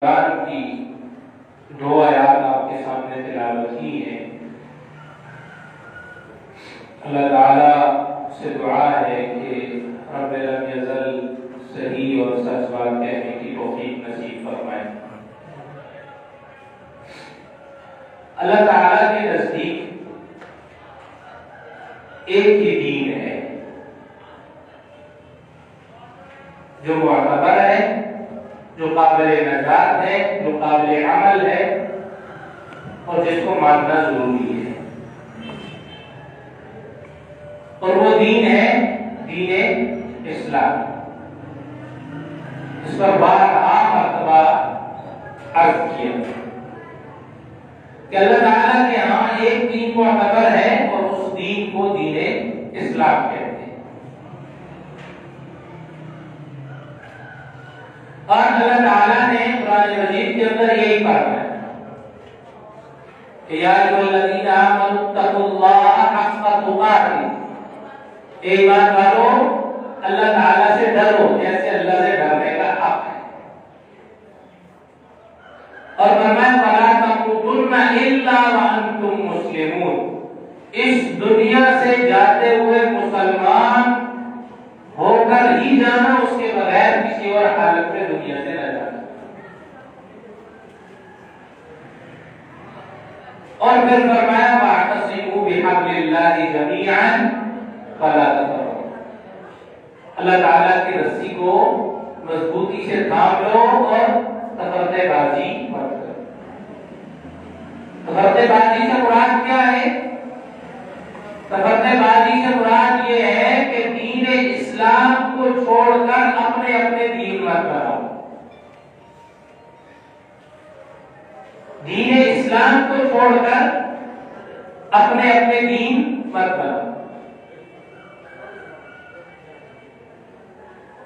قرآن کی دو آیات آپ کے سامنے تلاوت کی ہیں۔ اللہ تعالیٰ سے دعا ہے کہ رب لم یزل صحیح اور سچ بات کہنے کی توفیق نصیب فرمائے۔ اللہ تعالیٰ کے نزدیک ایک ہی دین ہے جو معتبر ہے، جو قابل نجات ہے، جو قابل عمل ہے اور جس کو ماننا ضروری ہے، اور وہ دین ہے دین اسلام۔ اس پر بارہا مرتبہ عرض کیا کہ اللہ تعالیٰ کے ہاں ایک دین معتبر ہے اور اس دین کو دین اسلام کہتے ہیں۔ اور اللہ تعالیٰ نے قرآن مجید کے اندر یہی فرمایا کہ یا ایھا الذین آمنوا اتقوا اللہ حق تقاتہ، ایمان والو اللہ تعالیٰ سے ڈرو جیسے اللہ سے ڈرنے کا حق ہے، اور فرمایا ولا تموتن الا وانتم مسلمون، اس دنیا سے جاتے ہوئے مسلمان ہو کر ہی جانا، اس کے بغیر کسی اور حالت میں دنیا سے نہ جانا۔ اور پھر فرمایا واعتصموا بحبل اللہ جميعا ولا تفرقوا، اللہ تعالیٰ کی رسی کو مضبوطی سے تھام لو اور تفرقے بازی مت کرو۔ تفرقے بازی سے مراد کیا ہے؟ تفرقے بازی سے مراد یہ ہے کہ دین اسلام کو چھوڑ کر اپنے اپنے دین مت بناؤ، دین اسلام کو چھوڑ کر اپنے اپنے دین مت بناؤ۔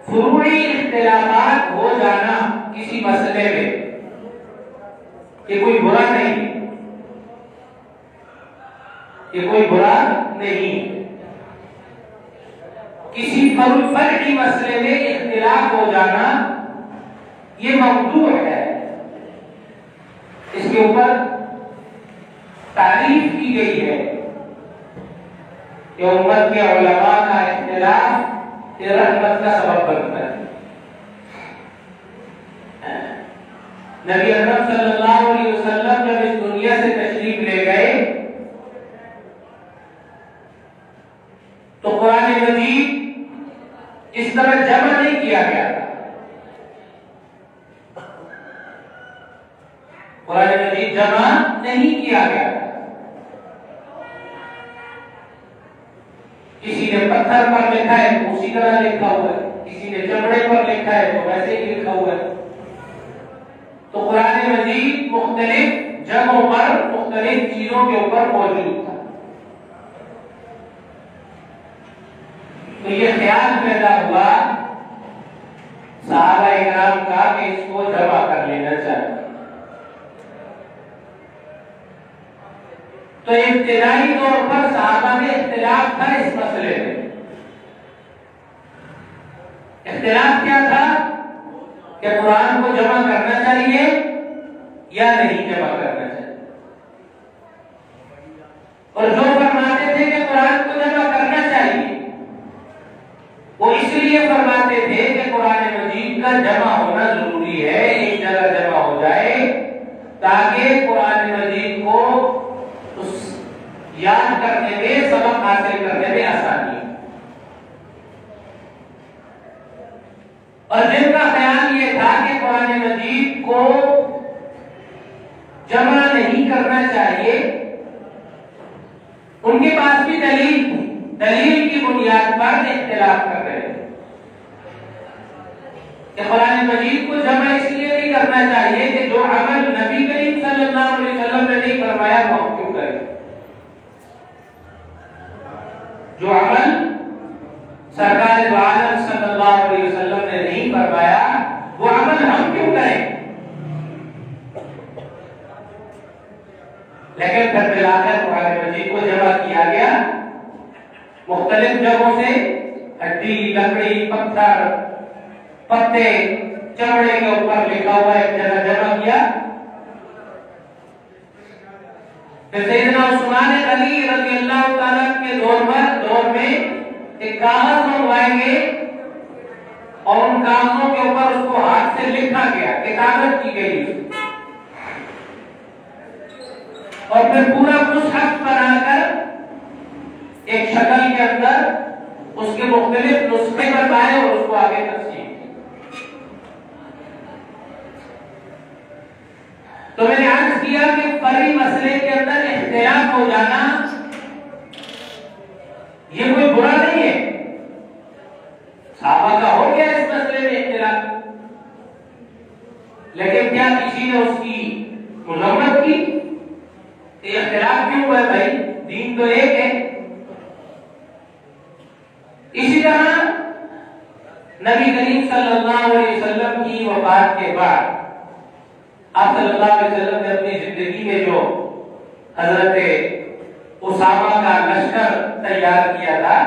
فروعی اختلافات ہو جانا کسی مسئلے میں یہ کوئی برا نہیں، یہ کوئی برا نہیں، کسی فرعی مسئلے میں اختلاف ہو جانا یہ ممدوح ہے، اس کے اوپر تعریف کی گئی ہے کہ امت کے علماء کا اختلاف یہ رحمت کا سبب بنتا ہے۔ نبی اکرم صلی اللہ علیہ وسلم جب اس دنیا سے تشریف لے گئے تو قرآن مجید اس طرح جمع نہیں کیا گیا تھا، قرآن مجید جمع نہیں کیا گیا تھا، کسی نے پتھر پر لکھا ہے تو اسی طرح لکھا ہوا ہے، کسی نے چمڑے پر لکھا ہے تو ویسے ہی لکھا ہوا ہے۔ تو قرآن مجید مختلف جگہوں پر مختلف چیزوں کے اوپر موجود تھا، تو یہ خیال پیدا ہوا صحابہ اکرام کا کہ اس کو جمع کر لینا چاہیے۔ تو ابتدائی طور پر صحابہ میں اختلاف تھا اس مسئلے میں۔ اختلاف کیا تھا کہ قرآن کو جمع کرنا چاہیے یا نہیں جمع کرنا چاہیے، اور جو فرماتے تھے کہ قرآن کو جمع کرنا چاہیے وہ اس لیے فرماتے تھے کہ قرآن مجید کا جمع ہونا ضروری ہے، ایک جگہ جمع ہو جائے تاکہ قرآن مجید کو یاد کرنے میں، سبق حاصل کرنے میں آسانی ہے، اور جن کا خیال یہ تھا کہ قرآن مجید کو جمع نہیں کرنا چاہیے ان کے پاس بھی دلیل کی بنیاد پر اختلاف کر رہے ہیں کہ قرآن مجید کو جمع اس لیے نہیں کرنا چاہیے کہ جو عمل نبی کریم صلی اللہ علیہ وسلم نے نہیں فرمایا وہ ہم کیوں کریں، جو عمل سرکار دو عالم صلی اللہ علیہ وسلم نے نہیں فرمایا وہ عمل ہم کیوں کریں۔ لیکن پھر ملا کر قرآن مجید کو جمع کیا گیا، مختلف جگہوں سے ہڈی، لکڑی، پتھر، پتے، چمڑے کے اوپر لکھا ہوا ایک جگہ جمع کیا. پھر سیدنا عثمان غنی رضی اللہ تعالیٰ کے دور میں ایک کاغذ منگوائے گے اور ان کاغذوں کے اوپر اس کو ہاتھ سے لکھا گیا، کتابت کی گئی اور پھر پورا مصحف بنا کر ایک شکل کے اندر اس کے مختلف نسخے بنائے اور اس کو آگے تقسیم کیا. تو میں نے عرض کیا کہ فرعی مسئلے کے اندر اختلاف ہو جانا یہ کوئی برا نہیں ہے. صحابہ کا ہو گیا اس مسئلے میں اختلاف، لیکن کیا کسی نے اس کی مذمت کی؟ اختلاف کیوں ہوا ہے بھائی؟ دین تو ایک ہے. اسی طرح نبی کریم صلی اللہ علیہ وسلم کی وفات کے بعد آپ صلی اللہ علیہ وسلم نے اپنی زندگی میں جو حضرت اسامہ کا لشکر تیار کیا تھا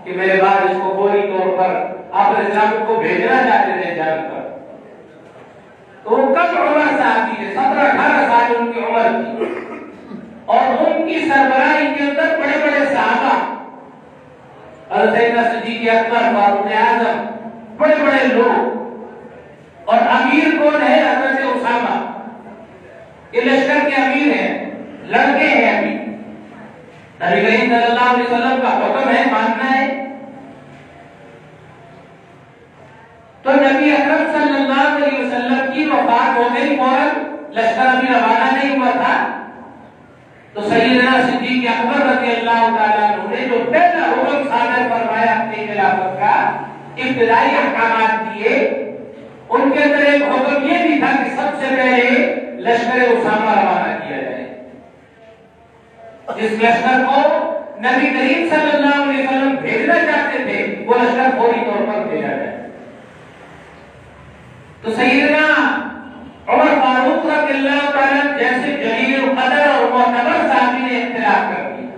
کہ میرے بعد اس کو فوری طور پر آپ اسلام کو بھیجنا چاہتے تھے جنگ پر، تو وہ کم عمر صحابی تھے، 17-18 سال ان کی عمر تھی اور ان کی سربراہی کے اندر بڑے بڑے صحابہ حضرت سیدنا صدیق اکبر، فاروق اعظم، بڑے بڑے لوگ، اور امیر کون ہے؟ حضرت اسامہ. یہ لشکر کے امیر ہیں، لڑکے ہیں. ابھی نبی کریم صلی اللہ علیہ وسلم کا حکم ہے، ماننا ہے. تو نبی اکرم صلی اللہ علیہ وسلم کی وفات ہو گئی، فوراً لشکر ابھی روانہ نہیں ہوا تھا. تو سیدنا صدیق اکبر رضی اللہ تعالیٰ عنہ نے جو پہلا حکم صادر فرمایا اپنی خلافت کا، ابتدائی احکامات دیے، ان کے اندر ایک حکم یہ بھی تھا کہ سب سے پہلے لشکر اسامہ روانہ کیا جائے. جس لشکر کو نبی کریم صلی اللہ علیہ وسلم بھیجنا چاہتے تھے وہ لشکر فوری طور پر بھیجا جائے. تو سیدنا عمر فاروق رضی اللہ تعالیٰ جیسے جلیل القدر اور معتبر صحابی نے اختلاف کر دیا.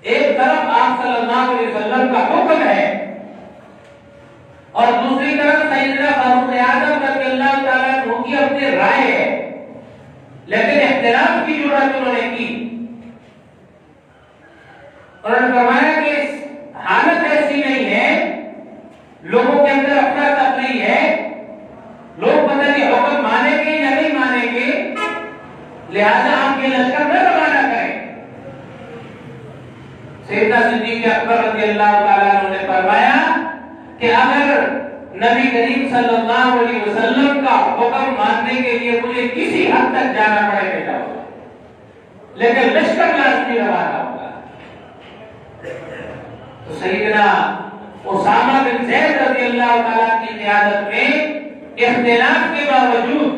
ایک طرف آپ صلی اللہ علیہ وسلم کا حکم ہے اور دوسری طرف سیدنا فاروق اعظم رضی اللہ تعالیٰ عنہ کی اپنی رائے ہے، لیکن اختلاف کی جرات انہوں نے کی. اور انہوں نے فرمایا کہ حالت ایسی نہیں ہے، لوگوں کے اندر افرا تفری ہے، لوگ پتہ نہیں حکم مانیں گے یا نہیں مانیں گے، لہذا آپ یہ لشکر نہ روانہ کریں. سیدنا صدیق اکبر رضی اللہ تعالیٰ عنہ نے فرمایا کہ اگر نبی کریم صلی اللہ علیہ وسلم کا حکم ماننے کے لیے مجھے کسی حد تک جانا پڑے گا جاؤ، لیکن لشکر لازمی روانہ ہوگا. تو سیدنا اسامہ بن زید رضی اللہ تعالیٰ کی قیادت میں اختلاف کے باوجود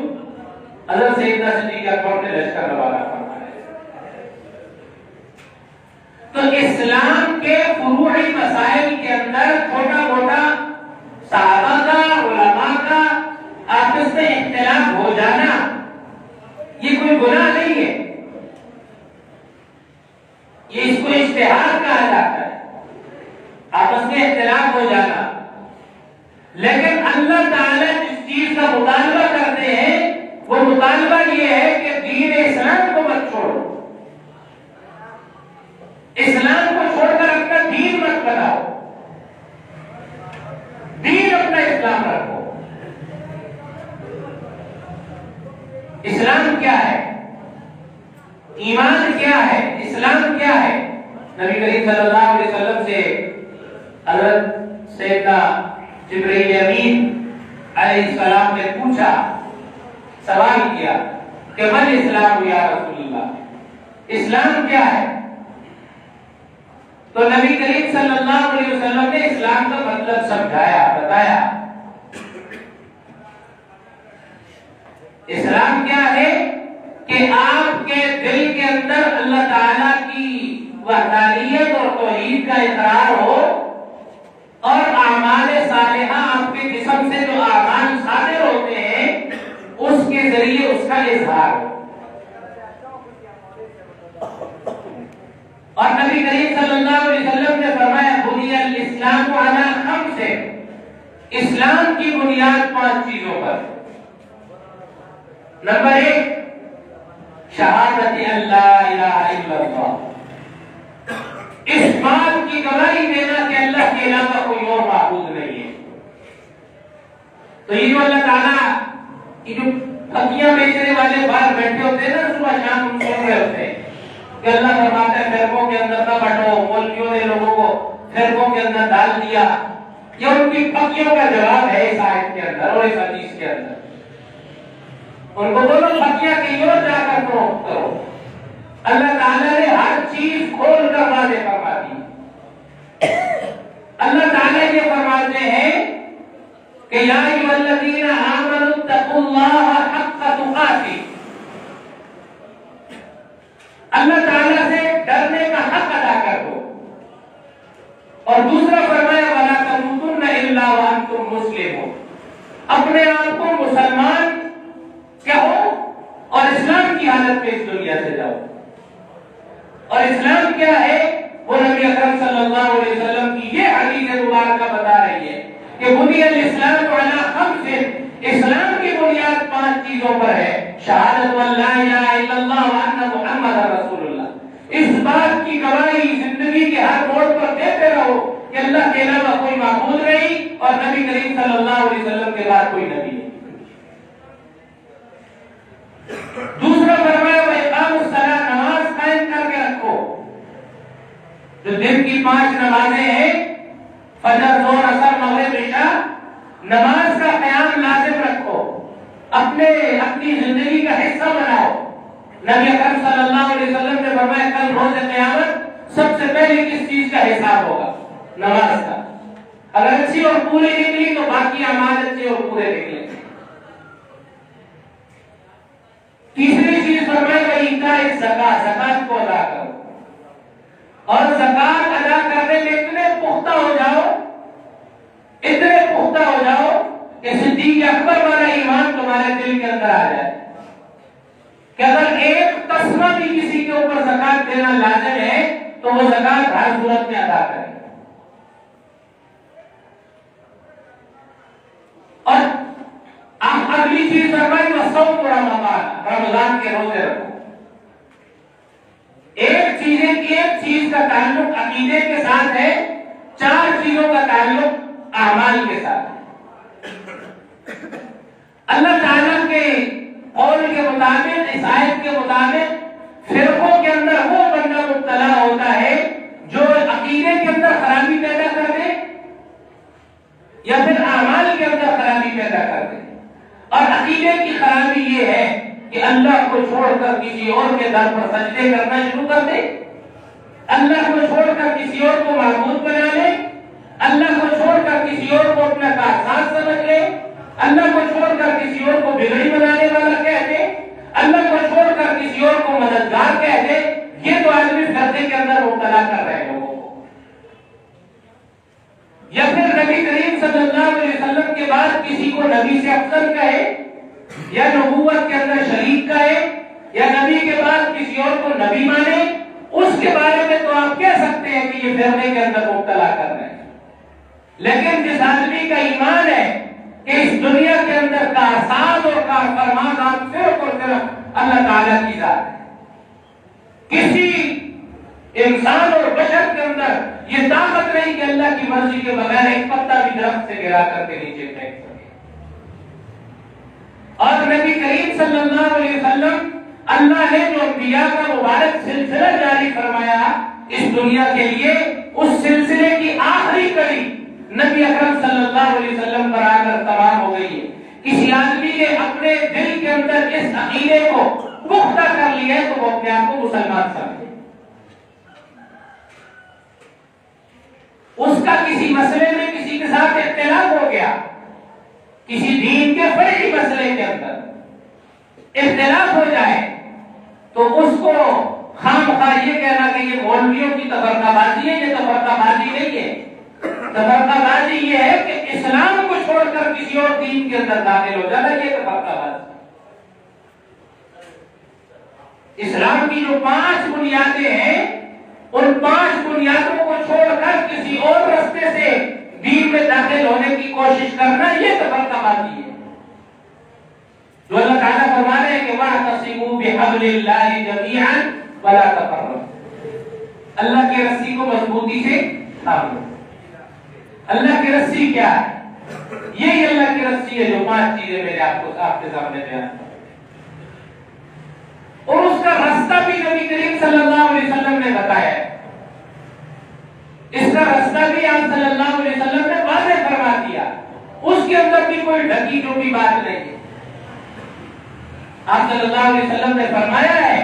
حضرت سیدنا صدیق اکبر نے لشکر روانہ فرمایا. تو اسلام کے فروعی مسائل کے اندر چھوٹا موٹا صحابہ کا، علماء کا آپس میں اختلاف ہو جانا یہ کوئی گناہ نہیں ہے، یہ اس کو اجتہاد کہا جاتا ہے، آپس میں اختلاف ہو جانا. لیکن اللہ تعالیٰ جس چیز کا مطالبہ کرتے ہیں وہ مطالبہ یہ ہے کہ دین اسلام کو مت چھوڑو، اسلام کو چھوڑ کر اپنا دین مت بناؤ، دین اپنا اسلام رکھو. اسلام کیا ہے؟ ایمان کیا ہے؟ اسلام کیا ہے؟ نبی کریم صلی اللہ علیہ وسلم سے حضرت سیدنا جبرائیل امین علیہ السلام نے پوچھا، سوال کیا کہ من اسلام یا رسول اللہ، اسلام کیا ہے؟ تو نبی کریم صلی اللہ علیہ وسلم نے اسلام کا مطلب سمجھایا، بتایا. اسلام کیا ہے؟ کہ آپ کے دل کے اندر اللہ تعالیٰ کی وحدانیت اور توحید کا اقرار ہو اور اعمال صالحہ آپ کے جسم سے جو اعمال صادر ہوتے ہیں اس کے ذریعے اس کا اظہار ہو. اور نبی کریم صلی اللہ علیہ وسلم نے فرمایا بنی الاسلام علی خمس، اسلام کی بنیاد 5 چیزوں پر. نمبر 1 شہادت اللہ الہ الا اللہ. اس بات کی گواہی دینا کہ اللہ کے علاوہ کوئی اور معبود نہیں ہے. تو یہ جو اللہ تعالیٰ یہ جو پھکیاں بیچنے والے باہر بیٹھے ہوتے ہیں نا صبح شام ان سن رہے ہوتے ہیں کہ اللہ فرماتا ہے فرقوں کے اندر نہ بٹو، مولویوں نے لوگوں کو فرقوں کے اندر ڈال دیا. یہ ان کی پھکیوں کا جواب ہے اس آیت کے اندر اور اس حدیث کے اندر. ان کو بولو پھکیاں کہیں اور جا کر کرو. اللہ تعالیٰ نے ہر چیز کھول کر واضح فرما دی. اللہ تعالیٰ یہ فرماتے ہیں کہ یا ایھا الذین آمنوا اتقوا اللہ حق تقاته. اللہ تعالیٰ سے ڈرنے کا حق ادا کر دو. اور دوسرا فرمایا ولا تموتن الا وانتم مسلمون. اپنے آپ کو مسلمان کہو اور اسلام کی حالت میں اس دنیا سے جاؤ. اور اسلام کیا ہے وہ نبی اکرم صلی اللہ علیہ وسلم کی یہ حدیث مبارکہ بتا رہی ہے کہ بنی الاسلام علی 5. اسلام کی بنیاد 5 چیزوں پر ہے. شہادت لا الہ الا اللہ وان محمد رسول اللہ. اس بات کی گواہی زندگی کے ہر موڑ پر دیتے رہو کہ اللہ کے علاوہ کوئی معبود نہیں اور نبی کریم صلی اللہ علیہ وسلم کے بعد کوئی نبی نہیں. دوسرا فرمایا اقام الصلاۃ. نماز قائم کر کے رکھو. جو دن کی 5 نمازیں ہیں فجر، ظہر، عصر، مغرب، عشاء، نماز کا قیام لازم رکھو. اپنی زندگی کا حصہ بناؤ. نبی اکرم صلی اللہ علیہ وسلم نے فرمایا کل روز قیامت سب سے پہلے کس چیز کا حساب ہوگا؟ نماز کا. اگر اچھی اور پوری نکلی تو باقی اعمال اچھے اور پورے نکلیں. تیسری چیز فرمایا ایتاء الزکات. زکات کو ادا کرو. اور زکات ادا کرنے میں اتنے پختہ ہو جاؤ کہ صدیق اکبر والا ایمان تمہارے دل کے اندر آ جائے کہ اگر ایک تسمہ بھی کسی کے اوپر زکات دینا لازم ہے تو وہ زکات ہر صورت میں ادا کرے. اور اگلی چیز فرمائی وصوم رمضان. رمضان کے روزے رکھو. ایک چیز کا تعلق عقیدے کے ساتھ ہے، 4 چیزوں کا تعلق اعمال کے ساتھ ہے. اللہ تعالیٰ کے قول کے مطابق، اس آیت کے مطابق فرقوں کے اندر وہ بندہ مبتلا ہوتا ہے جو عقیدے کے اندر خرابی پیدا کر دے یا پھر اعمال کے اندر خرابی پیدا کر دے. اور عقیدے کی خرابی یہ ہے کہ اللہ کو چھوڑ کر کسی اور کے در پر سجدے کرنا شروع کر دے، اللہ کو چھوڑ کر کسی اور کو معبود بنا لے، اللہ کو چھوڑ کر کسی اور کو اپنا کارساز سمجھ لے، اللہ کو چھوڑ کر کسی اور کو بگڑی بنانے والا کہہ دے، اللہ کو چھوڑ کر کسی اور کو مددگار کہہ دے. یہ تو آدمی فرقے کے اندر مبتلا کر رہے ہیں لوگوں کو. یا پھر نبی کریم صلی اللہ علیہ وسلم کے بعد کسی کو نبی سے افضل کہے یا نبوت کے اندر شریک کہے یا نبی کے بعد کسی اور کو نبی مانے. اس کے بارے میں تو آپ کہہ سکتے ہیں کہ یہ فرقے کے اندر مبتلا کر رہے ہیں. لیکن جس آدمی کا ایمان ہے کہ اس دنیا کے اندر کارساز اور کارفرما صرف اور صرف اللہ تعالیٰ کی ذات ہے، کسی انسان اور بشر کے اندر یہ طاقت نہیں کہ اللہ کی مرضی کے بغیر ایک پتا بھی درخت سے گرا کر کے نیچے پھینک سکے. اور نبی کریم صلی اللہ علیہ وسلم، اللہ نے جو انبیاء کا مبارک سلسلہ جاری فرمایا اس دنیا کے لیے، اس سلسلے کی آخری کڑی نبی اکرم صلی اللہ علیہ وسلم پر آ کر تمام ہو گئی ہے. کسی آدمی نے اپنے دل کے اندر اس عقیدے کو پختہ کر لیا ہے تو وہ اپنے آپ کو مسلمان سمجھے. اس کا کسی مسئلے میں کسی کے ساتھ اختلاف ہو گیا، کسی دین کے فرعی مسئلے کے اندر اختلاف ہو جائے تو اس کو خام خواہ یہ کہنا کہ یہ مولویوں کی تفرقہ بازی ہے. یہ تفرقہ بازی نہیں ہے. تفرقہ بازی یہ ہے کہ اسلام کو چھوڑ کر کسی اور دین کے اندر داخل ہو جانا، یہ تفرقہ بازی. اسلام کی جو 5 بنیادیں ہیں ان 5 بنیادوں کو چھوڑ کر کسی اور راستے سے دین میں داخل ہونے کی کوشش کرنا یہ تفرقہ بازی ہے. جو اللہ تعالیٰ فرما رہے ہیں کہ وَاعْتَصِمُوا بِحَبْلِ اللَّهِ جَمِيعًا وَلَا تَفَرَّقُوا. اللہ کی رسی کو مضبوطی سے تھامو. اللہ کی رسی کیا ہے؟ یہی اللہ کی رسی ہے جو 5 چیزیں میں نے آپ کے سامنے بیان کی. اور اس کا راستہ بھی نبی کریم صلی اللہ علیہ وسلم نے بتایا ہے. اس کا راستہ بھی آپ صلی اللہ علیہ وسلم نے واضح فرما دیا. اس کے اندر بھی کوئی ڈھکی ٹوٹی بات نہیں ہے. آپ صلی اللہ علیہ وسلم نے فرمایا ہے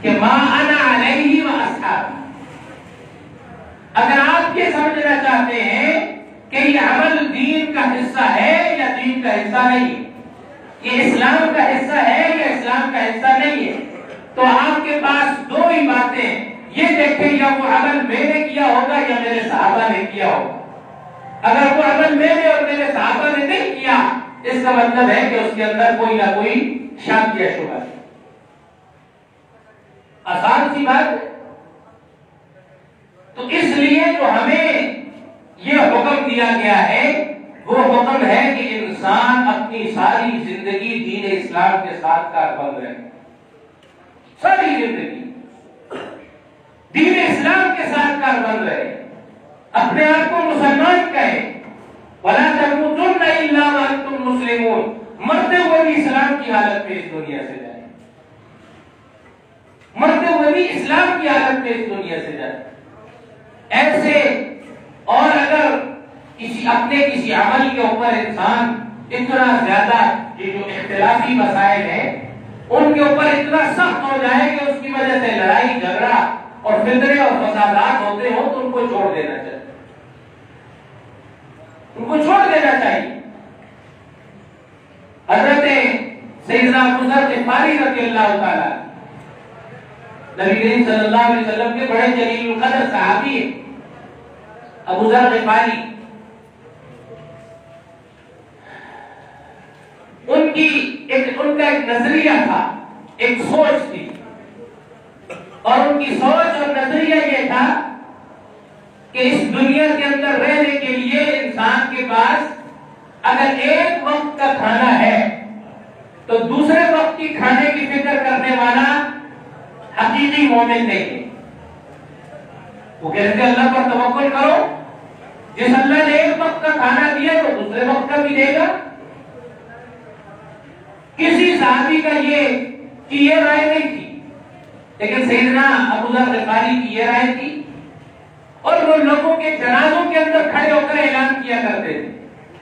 کہ ما انا علیہ واصحابی. اگر آپ یہ سمجھنا چاہتے ہیں کہ یہ عمل دین کا حصہ ہے یا دین کا حصہ نہیں ہے, یہ اسلام کا حصہ ہے یا اسلام کا حصہ نہیں ہے, تو آپ کے پاس 2 ہی باتیں. یہ دیکھیں یا وہ عمل میں نے کیا ہوگا یا میرے صحابہ نے کیا ہوگا. اگر وہ عمل میں نے اور میرے صحابہ نے نہیں کیا, اس کا مطلب ہے کہ اس کے اندر کوئی نہ کوئی شک یا شبہ ہے. آسان سی بات ہے. تو اس لیے جو ہمیں یہ حکم دیا گیا ہے وہ حکم ہے کہ انسان اپنی ساری زندگی دین اسلام کے ساتھ کاربند رہے. ساری زندگی دین اسلام کے ساتھ کاربند رہے. اپنے آپ کو مسلمان کہے. وَلَا تَمُوتُنَّ إِلَّا وَأَنْتُمْ مُسْلِمُونَ. مرتے ہوئے بھی اسلام کی حالت میں اس دنیا سے جائے. مرتے ہوئے بھی اسلام کی حالت میں اس دنیا سے جائے. ایسے اور اگر کسی عمل کے اوپر انسان اتنا زیادہ یہ جو اختلافی مسائل ہیں ان کے اوپر اتنا سخت ہو جائے کہ اس کی وجہ سے لڑائی جھگڑا اور فتنے اور فسادات ہوتے ہوں تو ان کو چھوڑ دینا چاہیے. ان کو چھوڑ دینا چاہیے. حضرت سیدنا ابو ذر غفاری رضی اللہ تعالی نبی کریم صلی اللہ علیہ وسلم کے بڑے جلیل القدر صحابی ہیں. ابو ذر غفاری ان کا ایک نظریہ تھا, ایک سوچ تھی, اور ان کی سوچ اور نظریہ یہ تھا کہ اس دنیا کے اندر رہنے کے لیے انسان کے پاس اگر ایک وقت کا کھانا ہے تو دوسرے وقت کی کھانے کی فکر کرنے والا حقیقی مومن نہیں ہے. وہ کہتے ہیں اللہ پر توکل کرو, جس اللہ نے ایک وقت کا کھانا دیا تو دوسرے وقت کا بھی دے گا. کسی صحابی کا یہ رائے نہیں تھی, لیکن سیدنا ابو ذر غفاری کی یہ رائے تھی. اور وہ لوگوں کے جنازوں کے اندر کھڑے ہو کر اعلان کیا کرتے تھے,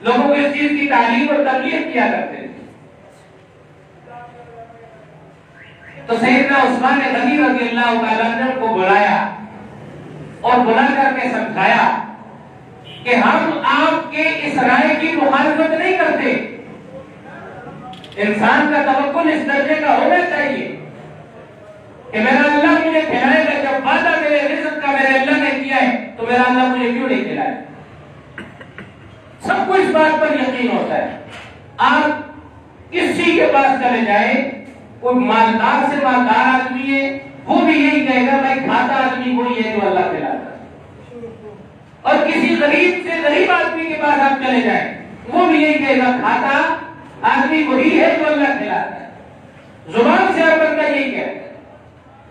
لوگوں کو اس چیز کی تعلیم اور تبلیغ کیا کرتے تھے. تو سیدنا عثمان غنی رضی اللہ تعالیٰ نے ان کو بلایا اور بلا کر کے سمجھایا کہ ہم آپ کے اس رائے کی مخالفت نہیں کرتے. انسان کا توکل اس درجے کا ہونا چاہیے کہ میرا اللہ مجھے کھلائے گا. جب وعدہ میرے رزق کا میرے اللہ نے کیا ہے تو میرا اللہ مجھے کیوں نہیں کھلائے. سب کو اس بات پر یقین ہوتا ہے. آپ کسی کے پاس چلے جائیں, کوئی مالدار سے مالدار آدمی ہے وہ بھی یہی کہے گا بھائی کھاتا آدمی وہی ہے جو اللہ کھلاتا ہے. اور کسی غریب سے غریب آدمی کے پاس آپ چلے جائیں وہ بھی یہی کہے گا کھاتا آدمی وہی ہے جو اللہ کھلاتا ہے. زبان سے ہر بندہ یہی کہتا ہے,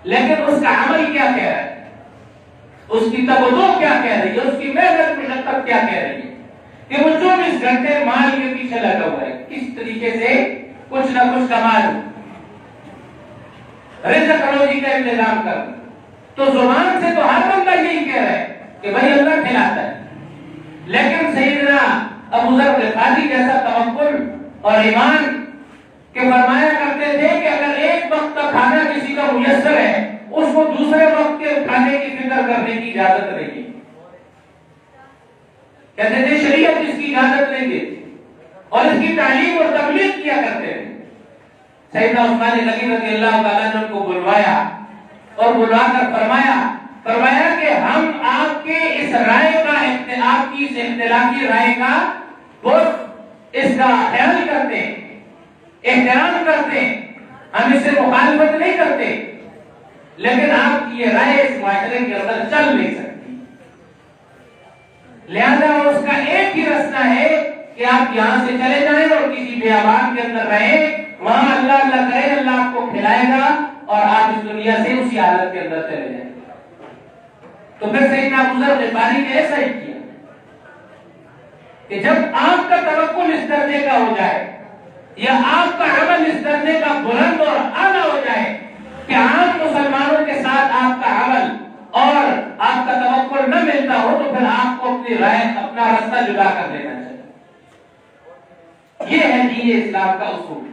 لیکن اس کا عمل کیا کہہ رہا ہے, اس کی تبدو کیا کہہ رہی ہے, اس کی محنت مشقت کیا کہہ رہی ہے کہ وہ 24 گھنٹے مال کے پیچھے لگا ہوا ہے, کس طریقے سے کچھ نہ کچھ کما رزق روزی کا انتظام کر. تو زبان سے تو ہر بندہ یہی کہہ رہا ہے کہ بھائی اللہ کھلاتا ہے, لیکن سیدنا ابو ذر غفاری جیسا توکل اور ایمان کہ فرمایا کرتے تھے کہ اگر ایک وقت کا کھانا کسی کا میسر ہے اس کو دوسرے وقت کے کھانے کی فکر کرنے کی اجازت نہیں ہے. کہتے تھے شریعت اس کی اجازت نہیں دیتی, اور اس کی تعلیم اور تبلیغ کیا کرتے تھے. سیدنا عثمان غنی رضی اللہ تعالیٰ نے ان کو بلوایا اور بلوا کر فرمایا کہ ہم آپ کے اس رائے کا, آپ کی اس اختلافی رائے کا بہت اس کا خیال کرتے ہیں, احترام کرتے ہیں, ہم اس سے مخالفت نہیں کرتے, لیکن آپ کی یہ رائے اس معاشرے کے اندر چل نہیں سکتی. لہذا اس کا ایک ہی راستہ ہے کہ آپ یہاں سے چلے جائیں اور کسی بیابان کے اندر رہیں، وہاں اللہ اللہ کریں، اللہ آپ کو کھلائے گا اور آپ اس دنیا سے اسی حالت کے اندر چلے جائیں۔ تو پھر سیدنا ابو ذر غفاری نے ایسا ہی کیا کہ جب آپ کا توکل اس درجے کا ہو جائے یا آپ کا عمل اس درجے کا بلند اور اعلیٰ ہو جائے کہ عام مسلمانوں کے ساتھ آپ کا عمل اور آپ کا توکل نہ ملتا ہو، تو پھر آپ کو اپنی رائے، اپنا راستہ جدا کر لینا چاہیے۔ یہ ہے دین اسلام کا اصول۔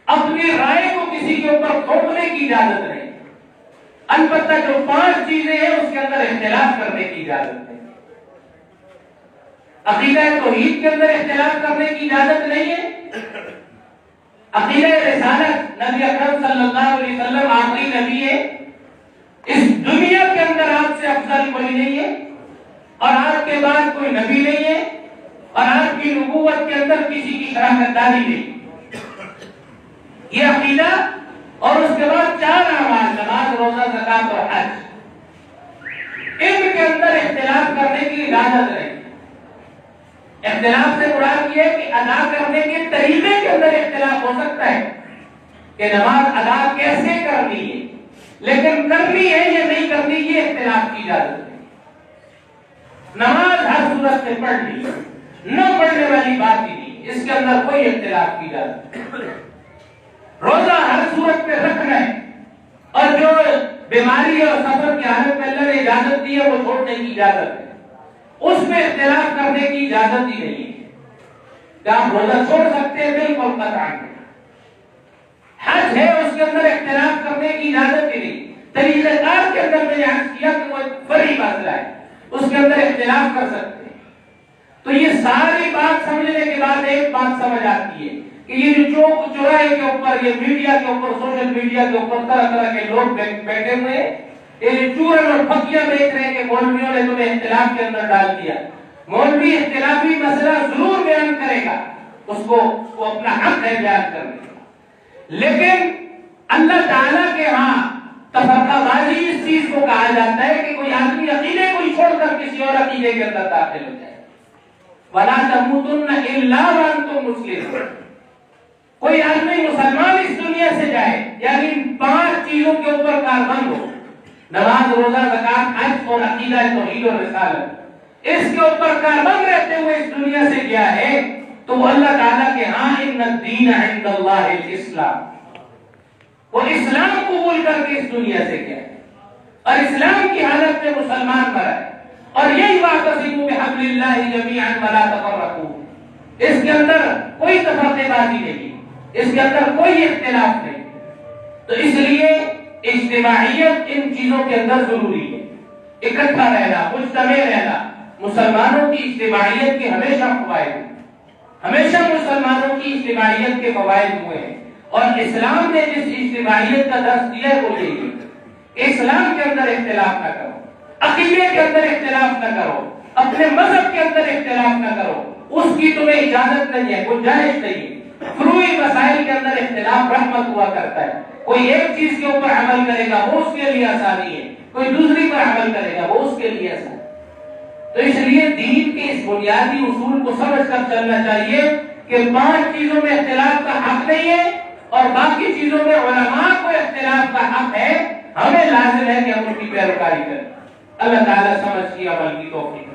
اپنی رائے کو کسی کے اوپر تھوپنے کی اجازت نہیں، البتہ جو 5 چیزیں ہیں اس کے اندر اختلاف کرنے کی اجازت ہے۔ عقیدہ توحید کے اندر اختلاف کرنے کی اجازت نہیں ہے۔ عقیدہ رسالت، نبی اکرم صلی اللہ علیہ وسلم آخری نبی ہے، اس دنیا کے اندر آپ سے افضل کوئی نہیں ہے اور آپ کے بعد کوئی نبی نہیں ہے اور آپ کی نبوت کے اندر کسی کی شراکت داری نہیں، یہ عقیدہ۔ اور اس کے بعد 4 اعمال، نماز، روزہ، زکات اور حج، ان کے اندر اختلاف کرنے کی اجازت نہیں۔ اختلاف سے مراد یہ ہے کہ ادا کرنے کے طریقے کے اندر اختلاف ہو سکتا ہے کہ نماز ادا کیسے کرنی ہے، لیکن کرنی ہے یا نہیں کرنی یہ اختلاف کی اجازت ہے۔ نماز ہر صورت میں پڑھنی، نہ پڑھنے والی بات ہی نہیں، اس کے اندر کوئی اختلاف کی اجازت نہیں۔ روزہ ہر صورت میں رکھنا ہے اور جو بیماری اور سفر کی حالت میں اللہ نے اجازت دی ہے وہ چھوڑنے کی اجازت ہے، اس میں اختلاف کرنے کی اجازت ہی نہیں ہے کہ آپ روزہ چھوڑ سکتے ہیں، بالکل قطعا نہیں۔ حج ہے، اس کے اندر اختلاف کرنے کی اجازت ہی نہیں۔ طریقہ کار کے اندر میں نے عرض کیا کہ وہ ایک فرعی مسئلہ ہے، اس کے اندر اختلاف کر سکتے ہیں۔ تو یہ ساری بات سمجھنے کے بعد ایک بات سمجھ آتی ہے کہ یہ جو چوک چوراہے کے اوپر، یہ میڈیا کے اوپر، سوشل میڈیا کے اوپر طرح طرح کے لوگ بیٹھے ہوئے ہیں، یہ چورن اور پھکیاں بیچ رہے ہیں کہ مولویوں نے تمہیں اختلاف کے اندر ڈال دیا۔ مولوی اختلافی مسئلہ ضرور بیان کرے گا، اس کو اپنا حق ہے بیان کرنے کا، لیکن اللہ تعالیٰ کے ہاں تفرقہ بازی اس چیز کو کہا جاتا ہے کہ کوئی آدمی عقیدے کو ہی چھوڑ کر کسی اور عقیدے کے اندر داخل ہو جائے۔ وَلَا تَمُوتُنَّ إِلَّا وَأَنْتُمْ مُسْلِمُونَ، کوئی آدمی مسلمان اس دنیا سے جائے، یعنی 5 چیزوں کے اوپر کاربند ہو، نماز، روزہ، زکات، حج اور عقیدہ توحید اور رسالت، اس کے اوپر کاربند رہتے ہوئے اس دنیا سے گیا ہے، تو وہ اللہ تعالیٰ کے ہاں ان الدین عند اللہ الاسلام، وہ اسلام قبول کر کے اس دنیا سے گیا ہے اور اسلام کی حالت میں مسلمان مرا ہے۔ اور یہی واعتصموا بحبل اللہ جمیعا ولا تفرقوا، اس کے اندر کوئی تفرقے بازی نہیں، اس کے اندر کوئی اختلاف نہیں۔ تو اس لیے اجتماعیت ان چیزوں کے اندر ضروری ہے، اکٹھا رہنا، مجتمع رہنا۔ مسلمانوں کی اجتماعیت کے ہمیشہ فوائد ہیں، ہمیشہ مسلمانوں کی اجتماعیت کے فوائد ہوئے ہیں، اور اسلام نے جس اجتماعیت کا درس دیا ہے وہ یہی ہے۔ اسلام کے اندر اختلاف نہ کرو، عقیدے کے اندر اختلاف نہ کرو، اپنے مذہب کے اندر اختلاف نہ کرو، اس کی تمہیں اجازت نہیں ہے، گنجائش نہیں ہے۔ فروعی مسائل کے اندر اختلاف رحمت ہوا کرتا ہے، کوئی ایک چیز کے اوپر عمل کرے گا وہ اس کے لیے آسانی ہے، کوئی دوسری پر عمل کرے گا وہ اس کے لیے آسانی ہے۔ تو اس لیے دین کے اس بنیادی اصول کو سمجھ کر چلنا چاہیے کہ 5 چیزوں میں اختلاف کا حق نہیں ہے اور باقی چیزوں میں علماء کو اختلاف کا حق ہے، ہمیں لازم ہے کہ ہم ان کی پیروکاری کریں۔ اللہ تعالیٰ سمجھ کی عمل کی توفیق